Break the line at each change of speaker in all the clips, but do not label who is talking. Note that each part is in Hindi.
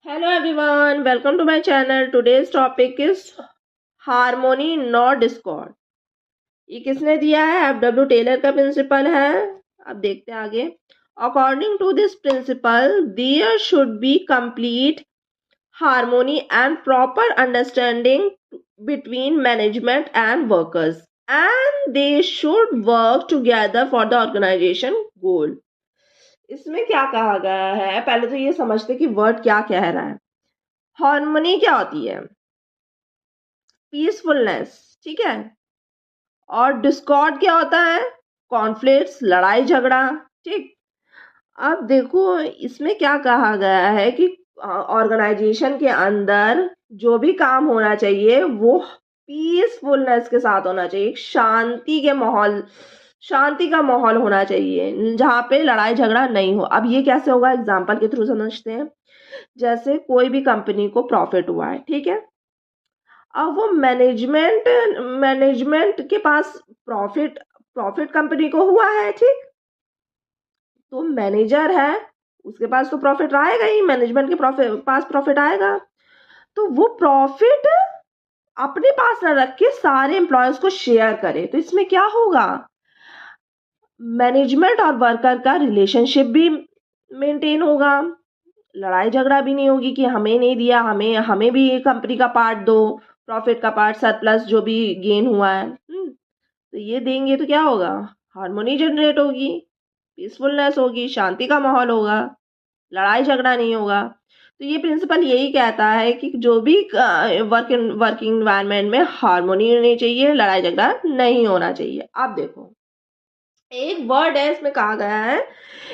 Hello everyone, welcome to my channel. Today's topic is harmony not discord. ये किसने दिया है? F.W. टेलर का प्रिंसिपल है. अब देखते हैं आगे. According to this principle, there should be complete harmony and proper understanding between management and workers, and they should work together for the organization goal. इसमें क्या कहा गया है? पहले तो ये समझते कि वर्ड क्या कह रहा है. हार्मनी क्या होती है? पीसफुलनेस, ठीक है. और डिस्कॉर्ड क्या होता है? कॉन्फ्लिक्ट्स, लड़ाई झगड़ा, ठीक. अब देखो इसमें क्या कहा गया है कि ऑर्गेनाइजेशन के अंदर जो भी काम होना चाहिए वो पीसफुलनेस के साथ होना चाहिए. शांति का माहौल होना चाहिए जहाँ पे लड़ाई झगड़ा नहीं हो. अब ये कैसे होगा? एग्जाम्पल के थ्रू समझते हैं. जैसे कोई भी कंपनी को प्रॉफिट हुआ है, ठीक है. अब वो मैनेजमेंट के पास प्रॉफिट कंपनी को हुआ है, ठीक. तो मैनेजर है, उसके पास तो प्रॉफिट आएगा ही, मैनेजमेंट के पास प्रॉफिट आएगा. तो वो प्रॉफिट अपने पास ना रख के सारे एम्प्लॉयज को शेयर करे. तो इसमें क्या होगा? मैनेजमेंट और वर्कर का रिलेशनशिप भी मेंटेन होगा. लड़ाई झगड़ा भी नहीं होगी कि हमें नहीं दिया, हमें भी कंपनी का पार्ट दो, प्रॉफिट का पार्ट, सरप्लस जो भी गेन हुआ है. तो ये देंगे तो क्या होगा? हार्मोनी जनरेट होगी, पीसफुलनेस होगी, शांति का माहौल होगा, लड़ाई झगड़ा नहीं होगा. तो ये प्रिंसिपल यही कहता है कि जो भी वर्किंग एनवायरनमेंट में हार्मोनी होनी चाहिए, लड़ाई झगड़ा नहीं होना चाहिए. अब देखो एक वर्ड है इसमें कहा गया है,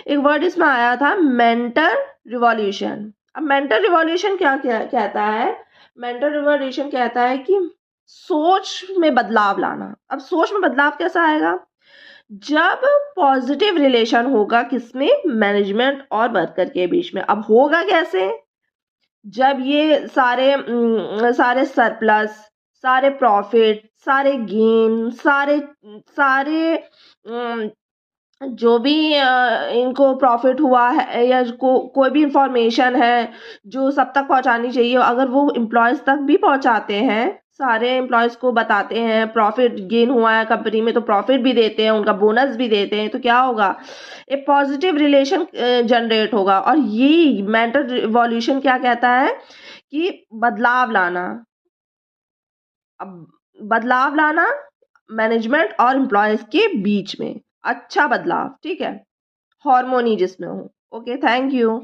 एक वर्ड इसमें आया था मेंटल रिवॉल्यूशन. अब मेंटल रिवॉल्यूशन क्या कहता है? मेंटल रिवॉल्यूशन कहता है कि सोच में बदलाव लाना. अब सोच में बदलाव कैसा आएगा? जब पॉजिटिव रिलेशन होगा किसमें? मैनेजमेंट और वर्कर के बीच में. अब होगा कैसे? जब ये सारे सरप्लस, सारे प्रॉफिट, सारे गेन, सारे जो भी इनको प्रॉफिट हुआ है या कोई भी इंफॉर्मेशन है जो सब तक पहुंचानी चाहिए, अगर वो एम्प्लॉयज तक भी पहुंचाते हैं, सारे एम्प्लॉयज को बताते हैं प्रॉफिट गेन हुआ है कंपनी में, तो प्रॉफिट भी देते हैं, उनका बोनस भी देते हैं, तो क्या होगा? एक पॉजिटिव रिलेशन जनरेट होगा. और ये मेंटल रिवॉल्यूशन क्या कहता है? कि बदलाव लाना. अब बदलाव लाना मैनेजमेंट और एम्प्लॉयज के बीच में, अच्छा बदलाव, ठीक है, हार्मोनी जिसमें हो. Okay, thank you.